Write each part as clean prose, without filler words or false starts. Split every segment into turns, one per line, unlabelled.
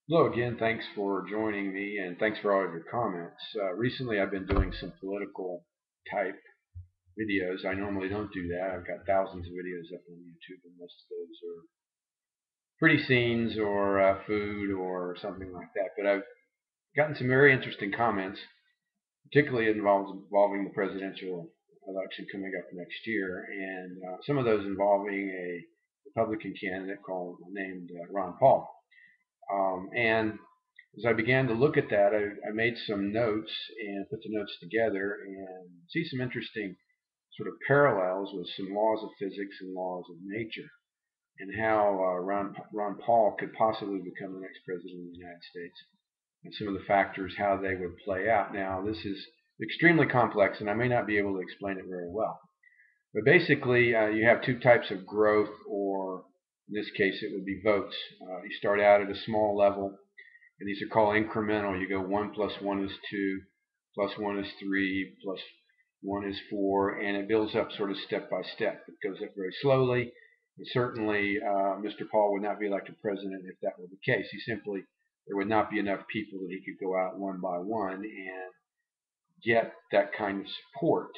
Hello again. Thanks for joining me, and thanks for all of your comments. Recently, I've been doing some political type videos. I normally don't do that. I've got thousands of videos up on YouTube, and most of those are pretty scenes or food or something like that. But I've gotten some very interesting comments, particularly involving the presidential election coming up next year, and some of those involving a Republican candidate named Ron Paul. And as I began to look at that, I made some notes and put the notes together and see some interesting sort of parallels with some laws of physics and laws of nature, and how Ron Paul could possibly become the next president of the United States, and some of the factors, how they would play out. Now, this is extremely complex, and I may not be able to explain it very well. But basically, you have two types of growth, or in this case, it would be votes. You start out at a small level, and these are called incremental. You go 1 plus 1 is 2, plus 1 is 3, plus 1 is 4, and it builds up sort of step by step. It goes up very slowly. And certainly, Mr. Paul would not be elected president if that were the case. There would not be enough people that he could go out one by one and get that kind of support,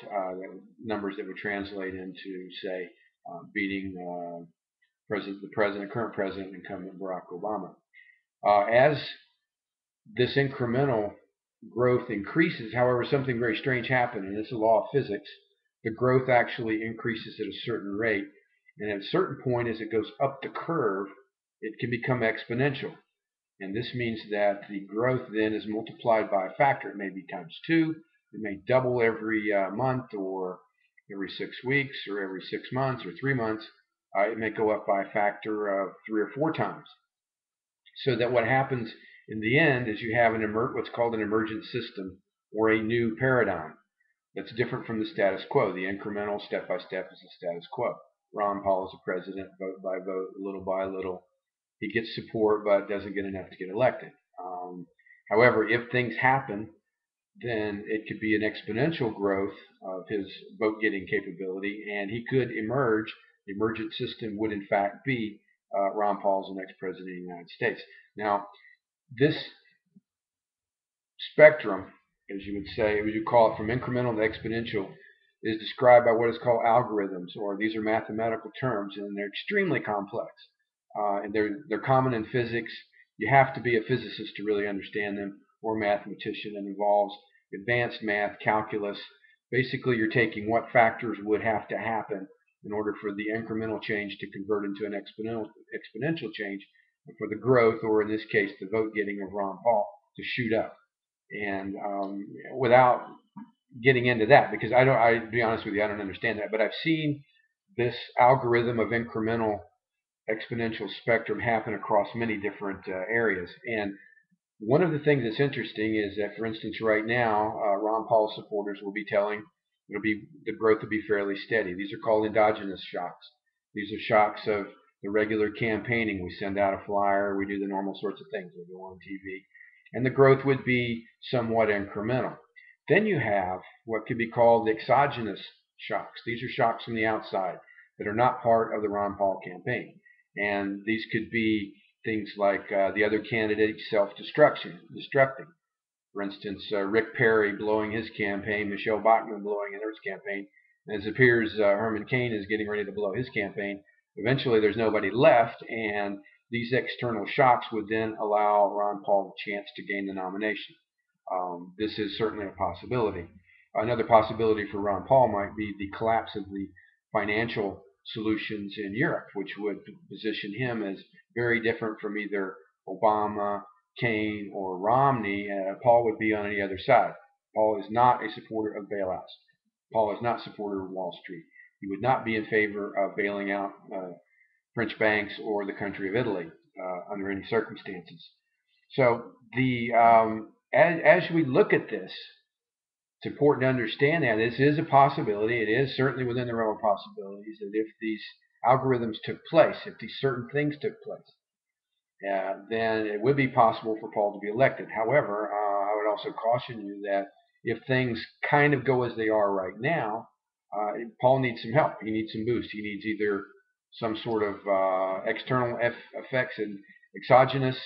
numbers that would translate into, say, beating current president, incumbent Barack Obama. As this incremental growth increases, however, something very strange happened, and it's a law of physics. The growth actually increases at a certain rate, and at a certain point, as it goes up the curve, it can become exponential. And this means that the growth then is multiplied by a factor. It may be times 2, it may double every month, or every 6 weeks, or every 6 months, or 3 months. It may go up by a factor of 3 or 4 times. So that what happens in the end is you have what's called an emergent system, or a new paradigm that's different from the status quo. The incremental step by step is the status quo. Ron Paul is the president, vote by vote, little by little. He gets support, but doesn't get enough to get elected. However, if things happen, then it could be an exponential growth of his vote getting capability, and he could emerge. The emergent system would, in fact, be Ron Paul as the next president of the United States. Now, this spectrum, as you would say, as you call it, from incremental to exponential, is described by what is called algorithms, or these are mathematical terms, and they're extremely complex. And they're common in physics. You have to be a physicist to really understand them, or a mathematician. It involves advanced math, calculus. Basically, you're taking what factors would have to happen in order for the incremental change to convert into an exponential change, and for the growth, or in this case, the vote getting of Ron Paul, to shoot up. And without getting into that, because to be honest with you, I don't understand that, but I've seen this algorithm of incremental exponential spectrum happen across many different areas. And one of the things that's interesting is that, for instance, right now, Ron Paul supporters will be telling the growth will be fairly steady. These are called endogenous shocks. These are shocks of the regular campaigning. We send out a flyer, we do the normal sorts of things, we go on TV, and the growth would be somewhat incremental. Then you have what could be called the exogenous shocks. These are shocks from the outside that are not part of the Ron Paul campaign. And these could be things like the other candidate self-destructing. For instance, Rick Perry blowing his campaign, Michelle Bachmann blowing in her campaign. And as it appears, Herman Cain is getting ready to blow his campaign. Eventually, there's nobody left, and these external shocks would then allow Ron Paul a chance to gain the nomination. This is certainly a possibility. Another possibility for Ron Paul might be the collapse of the financial solutions in Europe, which would position him as very different from either Obama, Cain, or Romney. Paul would be on the other side. Paul is not a supporter of bailouts. Paul is not a supporter of Wall Street. He would not be in favor of bailing out French banks or the country of Italy under any circumstances. So as we look at this, it's important to understand that this is a possibility. It is certainly within the realm of possibilities that if these algorithms took place, if these certain things took place, then it would be possible for Paul to be elected. However, I would also caution you that if things kind of go as they are right now, Paul needs some help. He needs some boost. He needs either some sort of external effects and exogenous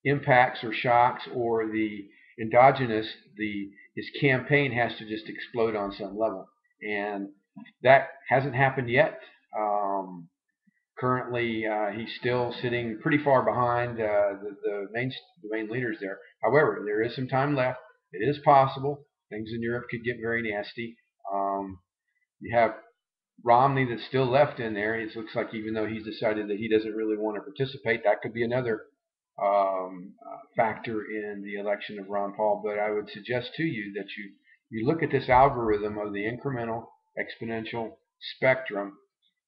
impacts or shocks or the endogenous, his campaign has to just explode on some level, and that hasn't happened yet. Currently, he's still sitting pretty far behind the main leaders there. However, there is some time left. It is possible things in Europe could get very nasty. You have Romney that's still left in there. It looks like even though he's decided that he doesn't really want to participate, that could be another factor in the election of Ron Paul. But I would suggest to you that you look at this algorithm of the incremental exponential spectrum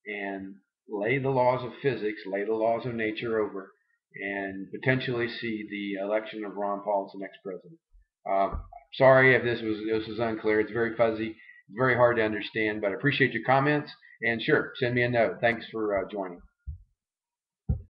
and lay the laws of physics, lay the laws of nature over, and potentially see the election of Ron Paul as the next president. Uh, Sorry if this was unclear. It's very fuzzy. It's very hard to understand, but I appreciate your comments. And sure, send me a note. Thanks for joining.